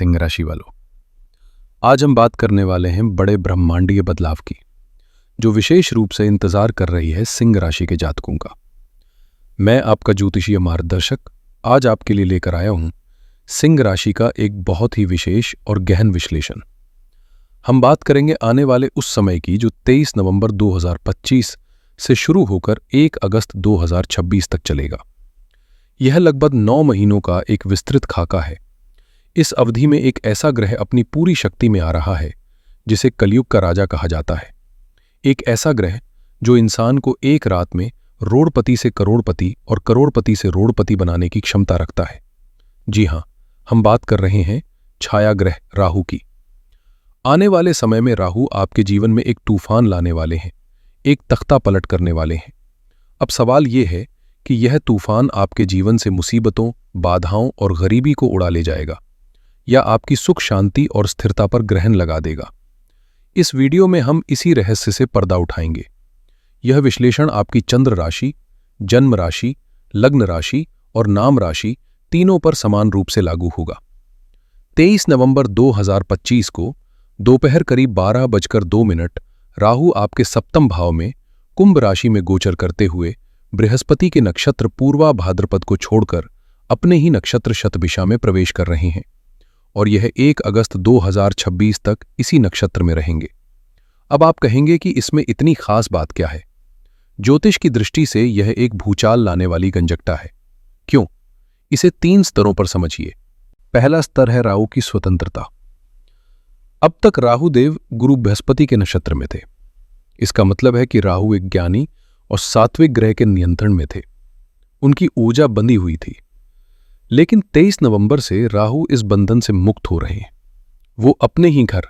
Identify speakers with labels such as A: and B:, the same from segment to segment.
A: सिंह राशि वालों, आज हम बात करने वाले हैं बड़े ब्रह्मांडीय बदलाव की, जो विशेष रूप से इंतजार कर रही है सिंह राशि के जातकों का। मैं आपका ज्योतिषीय मार्गदर्शक आज आपके लिए लेकर आया हूं सिंह राशि का एक बहुत ही विशेष और गहन विश्लेषण। हम बात करेंगे आने वाले उस समय की जो 23 नवंबर 2025 से शुरू होकर 1 अगस्त 2026 तक चलेगा। यह लगभग 9 महीनों का एक विस्तृत खाका है। इस अवधि में एक ऐसा ग्रह अपनी पूरी शक्ति में आ रहा है जिसे कलयुग का राजा कहा जाता है। एक ऐसा ग्रह जो इंसान को एक रात में रोड़पति से करोड़पति और करोड़पति से रोड़पति बनाने की क्षमता रखता है। जी हां, हम बात कर रहे हैं छाया ग्रह राहु की। आने वाले समय में राहु आपके जीवन में एक तूफान लाने वाले हैं, एक तख्ता पलट करने वाले हैं। अब सवाल यह है कि यह तूफान आपके जीवन से मुसीबतों, बाधाओं और गरीबी को उड़ा ले जाएगा या आपकी सुख शांति और स्थिरता पर ग्रहण लगा देगा। इस वीडियो में हम इसी रहस्य से पर्दा उठाएंगे। यह विश्लेषण आपकी चंद्र राशि, जन्म राशि, लग्न राशि और नाम राशि तीनों पर समान रूप से लागू होगा। 23 नवंबर 2025 को दोपहर करीब 12:02 राहु आपके सप्तम भाव में कुंभ राशि में गोचर करते हुए बृहस्पति के नक्षत्र पूर्वा भाद्रपद को छोड़कर अपने ही नक्षत्र शतभिषा में प्रवेश कर रहे हैं और यह 1 अगस्त 2026 तक इसी नक्षत्र में रहेंगे। अब आप कहेंगे कि इसमें इतनी खास बात क्या है? ज्योतिष की दृष्टि से यह एक भूचाल लाने वाली गंजकटा है। क्यों? इसे 3 स्तरों पर समझिए। पहला स्तर है राहु की स्वतंत्रता। अब तक राहु देव गुरु बृहस्पति के नक्षत्र में थे। इसका मतलब है कि राहु एक ज्ञानी और सात्विक ग्रह के नियंत्रण में थे। उनकी ऊर्जा बंधी हुई थी। लेकिन 23 नवंबर से राहु इस बंधन से मुक्त हो रहे हैं। वो अपने ही घर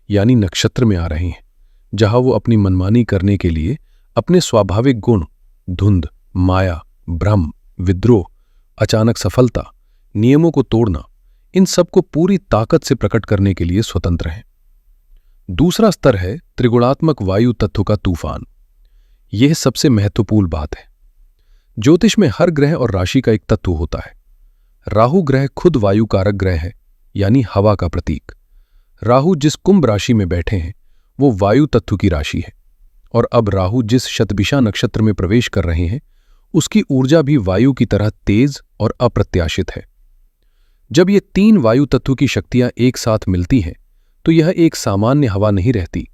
A: यानी नक्षत्र में आ रहे हैं, जहां वो अपनी मनमानी करने के लिए अपने स्वाभाविक गुण धुंध, माया, भ्रम, विद्रोह, अचानक सफलता, नियमों को तोड़ना, इन सबको पूरी ताकत से प्रकट करने के लिए स्वतंत्र हैं। दूसरा स्तर है त्रिगुणात्मक वायु तत्व का तूफान। यह सबसे महत्वपूर्ण बात है। ज्योतिष में हर ग्रह और राशि का एक तत्व होता है। राहु ग्रह खुद वायु कारक ग्रह है, यानी हवा का प्रतीक। राहु जिस कुंभ राशि में बैठे हैं वो वायु तत्व की राशि है और अब राहु जिस शतभिषा नक्षत्र में प्रवेश कर रहे हैं उसकी ऊर्जा भी वायु की तरह तेज और अप्रत्याशित है। जब ये 3 वायु तत्व की शक्तियां एक साथ मिलती हैं तो यह एक सामान्य हवा नहीं रहती।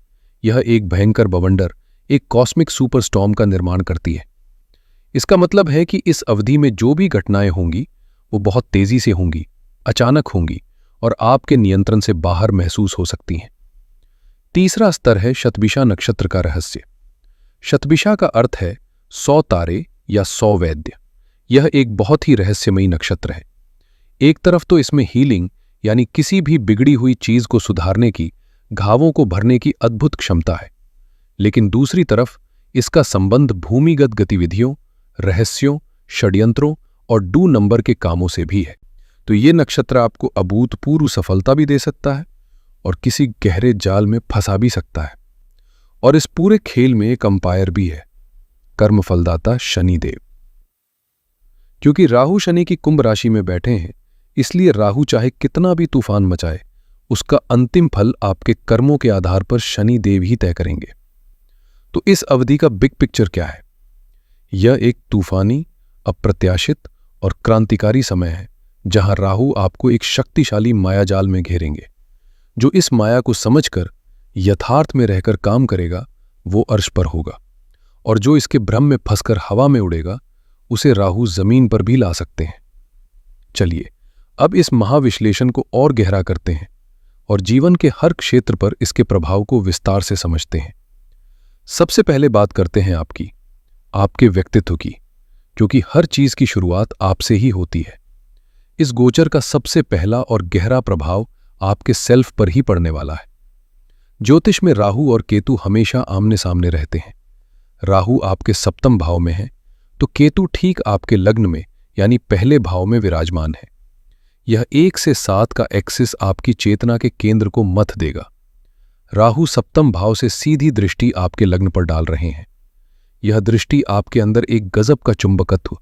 A: यह एक भयंकर बवंडर, एक कॉस्मिक सुपर स्टॉर्म का निर्माण करती है। इसका मतलब है कि इस अवधि में जो भी घटनाएं होंगी वो बहुत तेजी से होंगी, अचानक होंगी और आपके नियंत्रण से बाहर महसूस हो सकती हैं। तीसरा स्तर है शतभिषा नक्षत्र का रहस्य। शतभिषा का अर्थ है 100 तारे या 100 वैद्य। यह एक बहुत ही रहस्यमयी नक्षत्र है। एक तरफ तो इसमें हीलिंग यानी किसी भी बिगड़ी हुई चीज को सुधारने की, घावों को भरने की अद्भुत क्षमता है, लेकिन दूसरी तरफ इसका संबंध भूमिगत गतिविधियों, रहस्यों, षड्यंत्रों और डू नंबर के कामों से भी है। तो ये नक्षत्र आपको अभूतपूर्व सफलता भी दे सकता है और किसी गहरे जाल में फंसा भी सकता है। और इस पूरे खेल में एक अंपायर भी है, कर्मफलदाता शनिदेव। क्योंकि राहु शनि की कुंभ राशि में बैठे हैं, इसलिए राहु चाहे कितना भी तूफान मचाए, उसका अंतिम फल आपके कर्मों के आधार पर शनिदेव ही तय करेंगे। तो इस अवधि का बिग पिक्चर क्या है? यह एक तूफानी, अप्रत्याशित और क्रांतिकारी समय है जहां राहु आपको एक शक्तिशाली मायाजाल में घेरेंगे। जो इस माया को समझकर यथार्थ में रहकर काम करेगा वो अर्श पर होगा और जो इसके भ्रम में फंसकर हवा में उड़ेगा उसे राहु जमीन पर भी ला सकते हैं। चलिए अब इस महाविश्लेषण को और गहरा करते हैं और जीवन के हर क्षेत्र पर इसके प्रभाव को विस्तार से समझते हैं। सबसे पहले बात करते हैं आपके व्यक्तित्व की, क्योंकि हर चीज की शुरुआत आपसे ही होती है। इस गोचर का सबसे पहला और गहरा प्रभाव आपके सेल्फ पर ही पड़ने वाला है। ज्योतिष में राहु और केतु हमेशा आमने सामने रहते हैं। राहु आपके सप्तम भाव में है तो केतु ठीक आपके लग्न में यानी पहले भाव में विराजमान है। यह 1 से 7 का एक्सिस आपकी चेतना के केंद्र को मथ देगा। राहु सप्तम भाव से सीधी दृष्टि आपके लग्न पर डाल रहे हैं। यह दृष्टि आपके अंदर एक गजब का चुंबकत्व,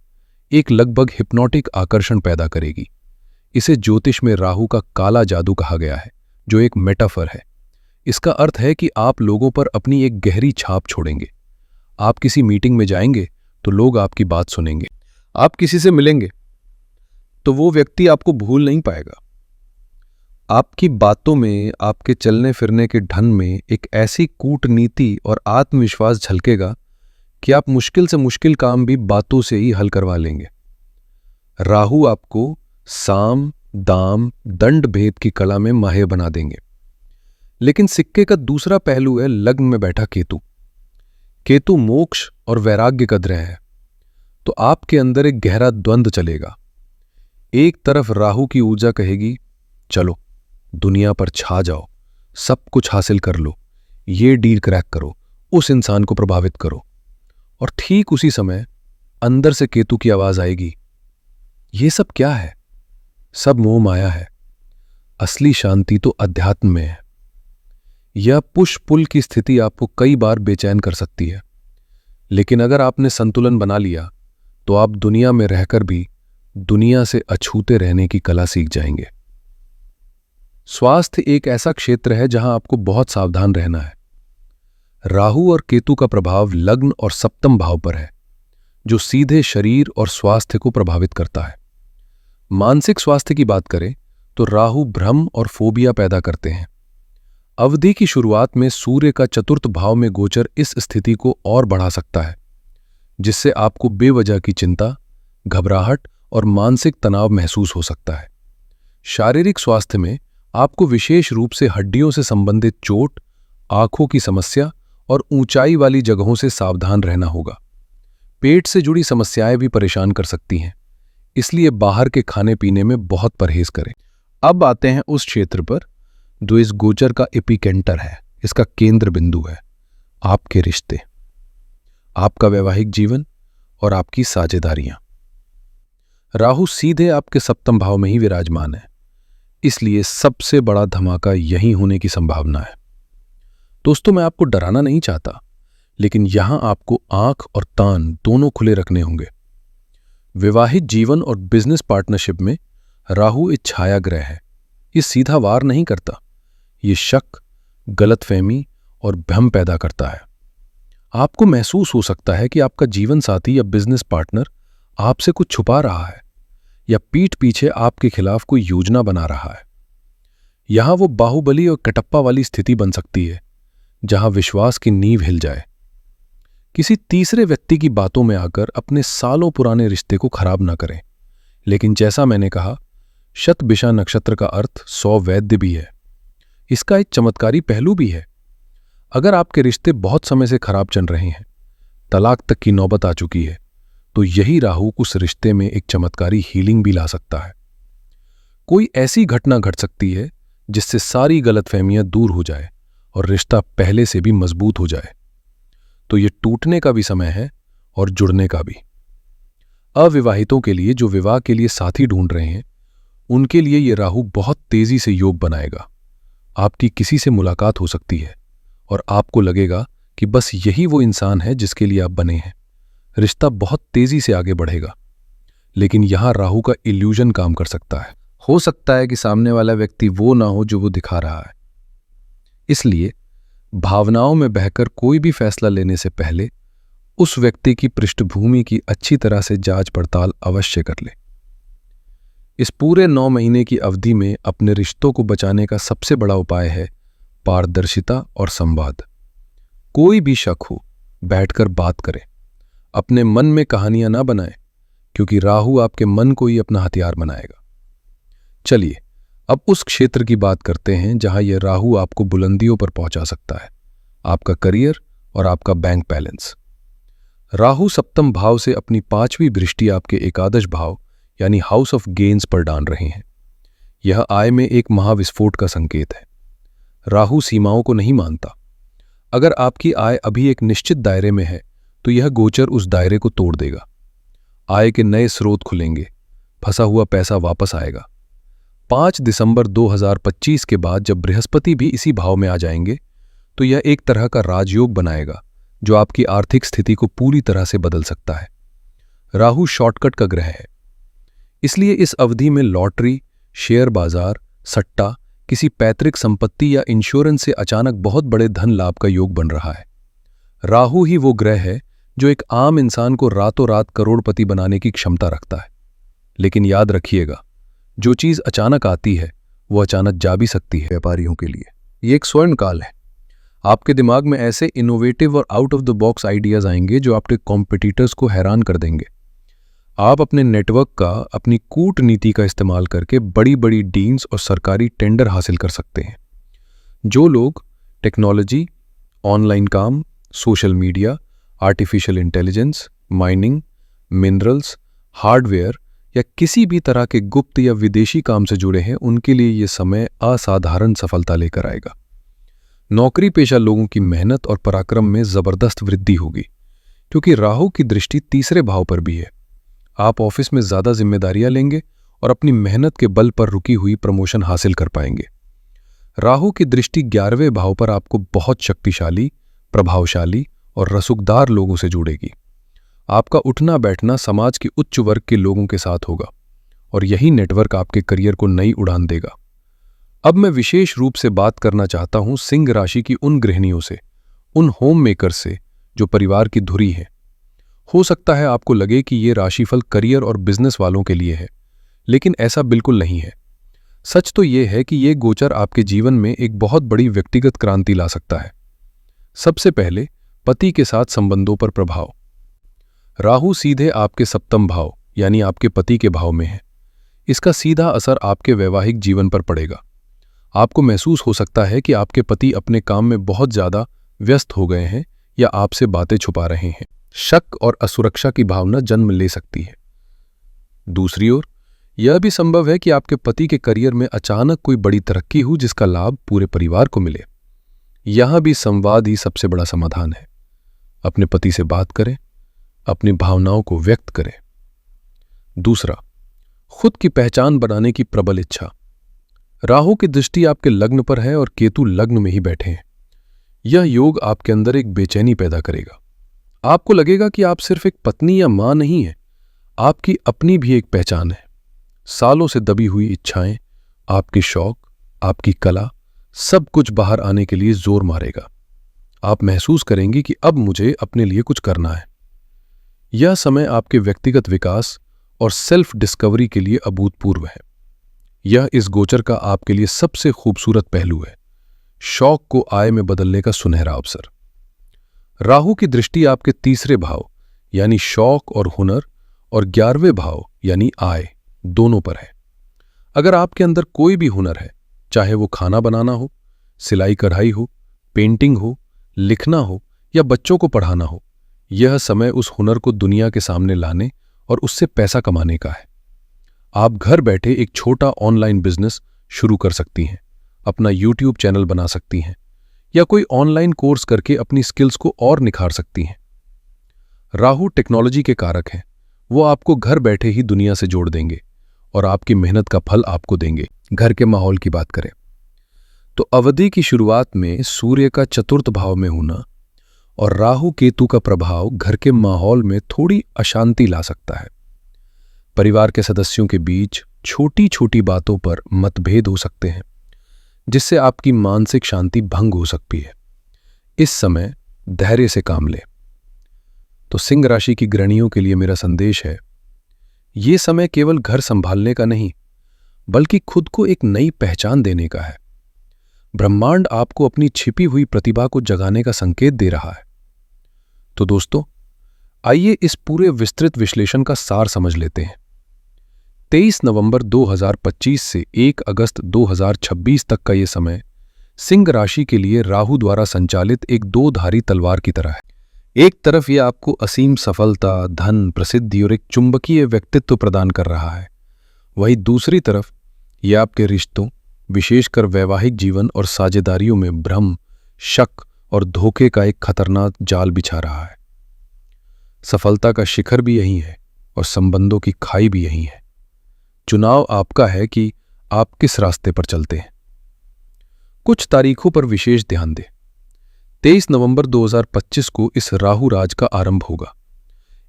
A: एक लगभग हिप्नोटिक आकर्षण पैदा करेगी। इसे ज्योतिष में राहु का काला जादू कहा गया है, जो एक मेटाफर है। इसका अर्थ है कि आप लोगों पर अपनी एक गहरी छाप छोड़ेंगे। आप किसी मीटिंग में जाएंगे तो लोग आपकी बात सुनेंगे। आप किसी से मिलेंगे तो वो व्यक्ति आपको भूल नहीं पाएगा। आपकी बातों में, आपके चलने फिरने के ढंग में एक ऐसी कूटनीति और आत्मविश्वास झलकेगा कि आप मुश्किल से मुश्किल काम भी बातों से ही हल करवा लेंगे। राहु आपको साम, दाम, दंड भेद की कला में माहिर बना देंगे। लेकिन सिक्के का दूसरा पहलू है लग्न में बैठा केतु। केतु मोक्ष और वैराग्य का ग्रह है, तो आपके अंदर एक गहरा द्वंद्व चलेगा। एक तरफ राहु की ऊर्जा कहेगी, चलो दुनिया पर छा जाओ, सब कुछ हासिल कर लो, ये डील क्रैक करो, उस इंसान को प्रभावित करो। और ठीक उसी समय अंदर से केतु की आवाज आएगी, ये सब क्या है? सब मोह माया है, असली शांति तो अध्यात्म में है। यह पुश पुल की स्थिति आपको कई बार बेचैन कर सकती है, लेकिन अगर आपने संतुलन बना लिया तो आप दुनिया में रहकर भी दुनिया से अछूते रहने की कला सीख जाएंगे। स्वास्थ्य एक ऐसा क्षेत्र है जहां आपको बहुत सावधान रहना है। राहु और केतु का प्रभाव लग्न और सप्तम भाव पर है, जो सीधे शरीर और स्वास्थ्य को प्रभावित करता है। मानसिक स्वास्थ्य की बात करें तो राहु भ्रम और फोबिया पैदा करते हैं। अवधि की शुरुआत में सूर्य का चतुर्थ भाव में गोचर इस स्थिति को और बढ़ा सकता है, जिससे आपको बेवजह की चिंता, घबराहट और मानसिक तनाव महसूस हो सकता है। शारीरिक स्वास्थ्य में आपको विशेष रूप से हड्डियों से संबंधित चोट, आंखों की समस्या और ऊंचाई वाली जगहों से सावधान रहना होगा। पेट से जुड़ी समस्याएं भी परेशान कर सकती हैं, इसलिए बाहर के खाने पीने में बहुत परहेज करें। अब आते हैं उस क्षेत्र पर जो इस गोचर का एपिकेंटर है, इसका केंद्र बिंदु है, आपके रिश्ते, आपका वैवाहिक जीवन और आपकी साझेदारियां। राहु सीधे आपके सप्तम भाव में ही विराजमान है, इसलिए सबसे बड़ा धमाका यहीं होने की संभावना है। दोस्तों, मैं आपको डराना नहीं चाहता, लेकिन यहां आपको आंख और कान दोनों खुले रखने होंगे। विवाहित जीवन और बिजनेस पार्टनरशिप में राहु एक छाया ग्रह है। ये सीधा वार नहीं करता, ये शक, गलतफहमी और भ्रम पैदा करता है। आपको महसूस हो सकता है कि आपका जीवन साथी या बिजनेस पार्टनर आपसे कुछ छुपा रहा है या पीठ पीछे आपके खिलाफ कोई योजना बना रहा है। यहां वो बाहुबली और कटप्पा वाली स्थिति बन सकती है, जहां विश्वास की नींव हिल जाए। किसी तीसरे व्यक्ति की बातों में आकर अपने सालों पुराने रिश्ते को खराब ना करें। लेकिन जैसा मैंने कहा, शतभिषा नक्षत्र का अर्थ 100 वैद्य भी है। इसका एक चमत्कारी पहलू भी है। अगर आपके रिश्ते बहुत समय से खराब चल रहे हैं, तलाक तक की नौबत आ चुकी है, तो यही राहु उस रिश्ते में एक चमत्कारी हीलिंग भी ला सकता है। कोई ऐसी घटना घट सकती है जिससे सारी गलतफहमियां दूर हो जाए और रिश्ता पहले से भी मजबूत हो जाए। तो ये टूटने का भी समय है और जुड़ने का भी। अविवाहितों के लिए जो विवाह के लिए साथी ढूंढ रहे हैं, उनके लिए ये राहु बहुत तेजी से योग बनाएगा। आपकी किसी से मुलाकात हो सकती है और आपको लगेगा कि बस यही वो इंसान है जिसके लिए आप बने हैं। रिश्ता बहुत तेजी से आगे बढ़ेगा, लेकिन यहां राहु का इल्यूजन काम कर सकता है। हो सकता है कि सामने वाला व्यक्ति वो ना हो जो वो दिखा रहा है। इसलिए भावनाओं में बहकर कोई भी फैसला लेने से पहले उस व्यक्ति की पृष्ठभूमि की अच्छी तरह से जांच पड़ताल अवश्य कर ले। इस पूरे 9 महीने की अवधि में अपने रिश्तों को बचाने का सबसे बड़ा उपाय है पारदर्शिता और संवाद। कोई भी शक हो, बैठकर बात करें। अपने मन में कहानियां ना बनाएं, क्योंकि राहु आपके मन को ही अपना हथियार बनाएगा। चलिए अब उस क्षेत्र की बात करते हैं जहां यह राहु आपको बुलंदियों पर पहुंचा सकता है, आपका करियर और आपका बैंक बैलेंस। राहु सप्तम भाव से अपनी 5वीं दृष्टि आपके एकादश भाव यानी हाउस ऑफ गेन्स पर डाल रहे हैं। यह आय में एक महाविस्फोट का संकेत है। राहु सीमाओं को नहीं मानता। अगर आपकी आय अभी एक निश्चित दायरे में है, तो यह गोचर उस दायरे को तोड़ देगा। आय के नए स्रोत खुलेंगे, फंसा हुआ पैसा वापस आएगा। 5 दिसंबर 2025 के बाद जब बृहस्पति भी इसी भाव में आ जाएंगे, तो यह एक तरह का राजयोग बनाएगा जो आपकी आर्थिक स्थिति को पूरी तरह से बदल सकता है। राहु शॉर्टकट का ग्रह है, इसलिए इस अवधि में लॉटरी, शेयर बाजार, सट्टा, किसी पैतृक संपत्ति या इंश्योरेंस से अचानक बहुत बड़े धन लाभ का योग बन रहा है। राहु ही वो ग्रह है जो एक आम इंसान को रातों रात करोड़पति बनाने की क्षमता रखता है। लेकिन याद रखिएगा, जो चीज अचानक आती है वो अचानक जा भी सकती है। व्यापारियों के लिए ये एक स्वर्ण काल है। आपके दिमाग में ऐसे इनोवेटिव और out of the box ideas आएंगे जो आपके कॉम्पिटिटर्स को हैरान कर देंगे। आप अपने नेटवर्क का, अपनी कूटनीति का इस्तेमाल करके बड़ी बड़ी डील्स और सरकारी टेंडर हासिल कर सकते हैं। जो लोग टेक्नोलॉजी, ऑनलाइन काम, social media, artificial intelligence, mining, minerals, hardware या किसी भी तरह के गुप्त या विदेशी काम से जुड़े हैं, उनके लिए यह समय असाधारण सफलता लेकर आएगा। नौकरी पेशा लोगों की मेहनत और पराक्रम में जबरदस्त वृद्धि होगी, क्योंकि राहु की दृष्टि तीसरे भाव पर भी है। आप ऑफिस में ज्यादा जिम्मेदारियां लेंगे और अपनी मेहनत के बल पर रुकी हुई प्रमोशन हासिल कर पाएंगे। राहु की दृष्टि 11वें भाव पर आपको बहुत शक्तिशाली, प्रभावशाली और रसूखदार लोगों से जोड़ेगी। आपका उठना बैठना समाज के उच्च वर्ग के लोगों के साथ होगा और यही नेटवर्क आपके करियर को नई उड़ान देगा। अब मैं विशेष रूप से बात करना चाहता हूं सिंह राशि की उन गृहिणियों से, उन होम मेकर से जो परिवार की धुरी है। हो सकता है आपको लगे कि ये राशिफल करियर और बिजनेस वालों के लिए है, लेकिन ऐसा बिल्कुल नहीं है। सच तो ये है कि ये गोचर आपके जीवन में एक बहुत बड़ी व्यक्तिगत क्रांति ला सकता है। सबसे पहले पति के साथ संबंधों पर प्रभाव। राहु सीधे आपके सप्तम भाव यानी आपके पति के भाव में है। इसका सीधा असर आपके वैवाहिक जीवन पर पड़ेगा। आपको महसूस हो सकता है कि आपके पति अपने काम में बहुत ज्यादा व्यस्त हो गए हैं या आपसे बातें छुपा रहे हैं। शक और असुरक्षा की भावना जन्म ले सकती है। दूसरी ओर यह भी संभव है कि आपके पति के करियर में अचानक कोई बड़ी तरक्की हो जिसका लाभ पूरे परिवार को मिले। यहां भी संवाद ही सबसे बड़ा समाधान है। अपने पति से बात करें, अपनी भावनाओं को व्यक्त करें। दूसरा, खुद की पहचान बनाने की प्रबल इच्छा। राहु की दृष्टि आपके लग्न पर है और केतु लग्न में ही बैठे हैं। यह योग आपके अंदर एक बेचैनी पैदा करेगा। आपको लगेगा कि आप सिर्फ एक पत्नी या मां नहीं है, आपकी अपनी भी एक पहचान है। सालों से दबी हुई इच्छाएं, आपके शौक, आपकी कला, सब कुछ बाहर आने के लिए जोर मारेगा। आप महसूस करेंगे कि अब मुझे अपने लिए कुछ करना है। यह समय आपके व्यक्तिगत विकास और सेल्फ डिस्कवरी के लिए अभूतपूर्व है। यह इस गोचर का आपके लिए सबसे खूबसूरत पहलू है, शौक को आय में बदलने का सुनहरा अवसर। राहु की दृष्टि आपके तीसरे भाव यानी शौक और हुनर और 11वें भाव यानी आय दोनों पर है। अगर आपके अंदर कोई भी हुनर है, चाहे वो खाना बनाना हो, सिलाई कढ़ाई हो, पेंटिंग हो, लिखना हो या बच्चों को पढ़ाना हो, यह समय उस हुनर को दुनिया के सामने लाने और उससे पैसा कमाने का है। आप घर बैठे एक छोटा ऑनलाइन बिजनेस शुरू कर सकती हैं, अपना YouTube चैनल बना सकती हैं या कोई ऑनलाइन कोर्स करके अपनी स्किल्स को और निखार सकती हैं। राहु टेक्नोलॉजी के कारक हैं। वो आपको घर बैठे ही दुनिया से जोड़ देंगे और आपकी मेहनत का फल आपको देंगे। घर के माहौल की बात करें तो अवधि की शुरुआत में सूर्य का चतुर्थ भाव में होना और राहु केतु का प्रभाव घर के माहौल में थोड़ी अशांति ला सकता है। परिवार के सदस्यों के बीच छोटी छोटी बातों पर मतभेद हो सकते हैं, जिससे आपकी मानसिक शांति भंग हो सकती है। इस समय धैर्य से काम लें। तो सिंह राशि की गृहिणियों के लिए मेरा संदेश है, ये समय केवल घर संभालने का नहीं, बल्कि खुद को एक नई पहचान देने का है। ब्रह्मांड आपको अपनी छिपी हुई प्रतिभा को जगाने का संकेत दे रहा है। तो दोस्तों, आइए इस पूरे विस्तृत विश्लेषण का सार समझ लेते हैं। 23 नवंबर 2025 से 1 अगस्त 2026 तक का ये समय सिंह राशि के लिए राहु द्वारा संचालित एक दो-धारी तलवार की तरह है। एक तरफ यह आपको असीम सफलता, धन, प्रसिद्धि और एक चुंबकीय व्यक्तित्व प्रदान कर रहा है, वहीं दूसरी तरफ यह आपके रिश्तों, विशेषकर वैवाहिक जीवन और साझेदारियों में भ्रम, शक और धोखे का एक खतरनाक जाल बिछा रहा है। सफलता का शिखर भी यही है और संबंधों की खाई भी यही है। चुनाव आपका है कि आप किस रास्ते पर चलते हैं। कुछ तारीखों पर विशेष ध्यान दें। 23 नवंबर 2025 को इस राहु राज का आरंभ होगा।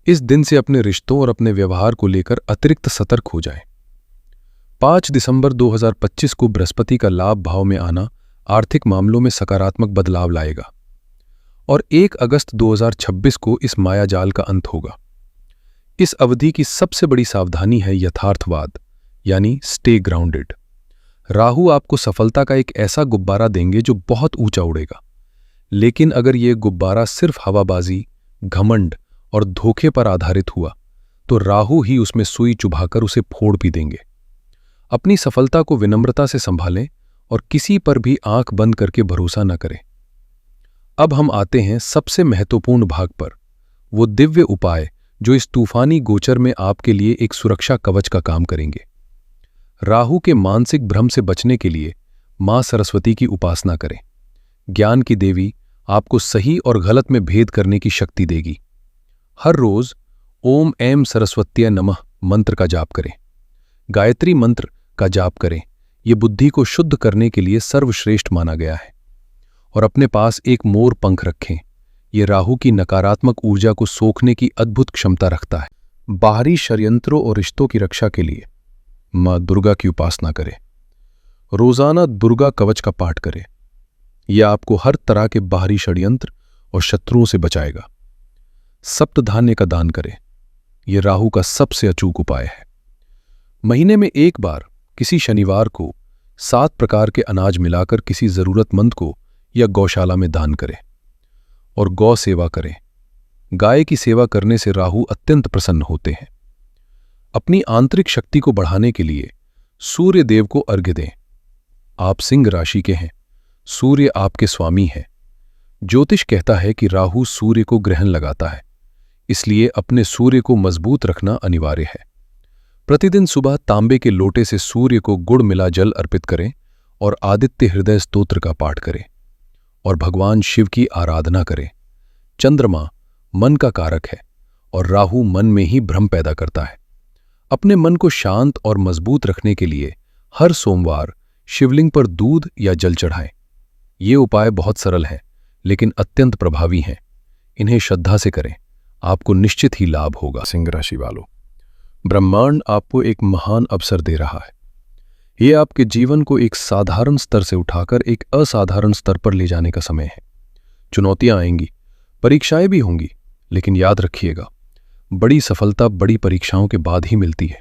A: इस दिन से अपने रिश्तों और अपने व्यवहार को लेकर अतिरिक्त सतर्क हो जाएं। 5 दिसंबर 2025 को बृहस्पति का लाभ भाव में आना आर्थिक मामलों में सकारात्मक बदलाव लाएगा और 1 अगस्त 2026 को इस मायाजाल का अंत होगा। इस अवधि की सबसे बड़ी सावधानी है यथार्थवाद, यानी स्टे ग्राउंडेड। राहु आपको सफलता का एक ऐसा गुब्बारा देंगे जो बहुत ऊंचा उड़ेगा, लेकिन अगर यह गुब्बारा सिर्फ हवाबाजी, घमंड और धोखे पर आधारित हुआ तो राहु ही उसमें सुई चुभाकर उसे फोड़ भी देंगे। अपनी सफलता को विनम्रता से संभालें और किसी पर भी आंख बंद करके भरोसा न करें। अब हम आते हैं सबसे महत्वपूर्ण भाग पर, वो दिव्य उपाय जो इस तूफानी गोचर में आपके लिए एक सुरक्षा कवच का काम करेंगे। राहु के मानसिक भ्रम से बचने के लिए मां सरस्वती की उपासना करें। ज्ञान की देवी आपको सही और गलत में भेद करने की शक्ति देगी। हर रोज ओम ऐं सरस्वत्यै नमः मंत्र का जाप करें। गायत्री मंत्र का जाप करें। यह बुद्धि को शुद्ध करने के लिए सर्वश्रेष्ठ माना गया है। और अपने पास एक मोर पंख रखें। यह राहु की नकारात्मक ऊर्जा को सोखने की अद्भुत क्षमता रखता है। बाहरी षड्यंत्रों और रिश्तों की रक्षा के लिए मां दुर्गा की उपासना करें। रोजाना दुर्गा कवच का पाठ करें। यह आपको हर तरह के बाहरी षड्यंत्र और शत्रुओं से बचाएगा। सप्तधान्य का दान करें। यह राहु का सबसे अचूक उपाय है। महीने में एक बार किसी शनिवार को 7 प्रकार के अनाज मिलाकर किसी जरूरतमंद को या गौशाला में दान करें और गौ सेवा करें। गाय की सेवा करने से राहु अत्यंत प्रसन्न होते हैं। अपनी आंतरिक शक्ति को बढ़ाने के लिए सूर्य देव को अर्घ्य दें। आप सिंह राशि के हैं। सूर्य आपके स्वामी है। ज्योतिष कहता है कि राहु सूर्य को ग्रहण लगाता है, इसलिए अपने सूर्य को मजबूत रखना अनिवार्य है। प्रतिदिन सुबह तांबे के लोटे से सूर्य को गुड़ मिला जल अर्पित करें और आदित्य हृदय स्तोत्र का पाठ करें और भगवान शिव की आराधना करें। चंद्रमा मन का कारक है और राहु मन में ही भ्रम पैदा करता है। अपने मन को शांत और मजबूत रखने के लिए हर सोमवार शिवलिंग पर दूध या जल चढ़ाएं। ये उपाय बहुत सरल हैं, लेकिन अत्यंत प्रभावी हैं। इन्हें श्रद्धा से करें, आपको निश्चित ही लाभ होगा। सिंह राशि वालों, ब्रह्मांड आपको एक महान अवसर दे रहा है। ये आपके जीवन को एक साधारण स्तर से उठाकर एक असाधारण स्तर पर ले जाने का समय है। चुनौतियां आएंगी, परीक्षाएं भी होंगी, लेकिन याद रखिएगा, बड़ी सफलता बड़ी परीक्षाओं के बाद ही मिलती है।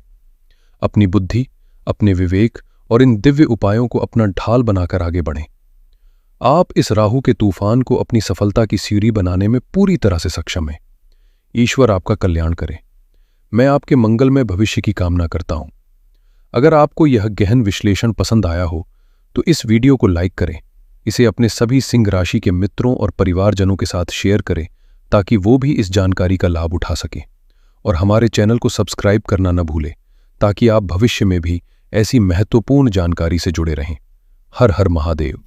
A: अपनी बुद्धि, अपने विवेक और इन दिव्य उपायों को अपना ढाल बनाकर आगे बढ़ें। आप इस राहु के तूफान को अपनी सफलता की सीढ़ी बनाने में पूरी तरह से सक्षम हैं। ईश्वर आपका कल्याण करे। मैं आपके मंगलमय भविष्य की कामना करता हूं। अगर आपको यह गहन विश्लेषण पसंद आया हो तो इस वीडियो को लाइक करें, इसे अपने सभी सिंह राशि के मित्रों और परिवारजनों के साथ शेयर करें ताकि वो भी इस जानकारी का लाभ उठा सकें। और हमारे चैनल को सब्सक्राइब करना न भूलें ताकि आप भविष्य में भी ऐसी महत्वपूर्ण जानकारी से जुड़े रहें। हर हर महादेव।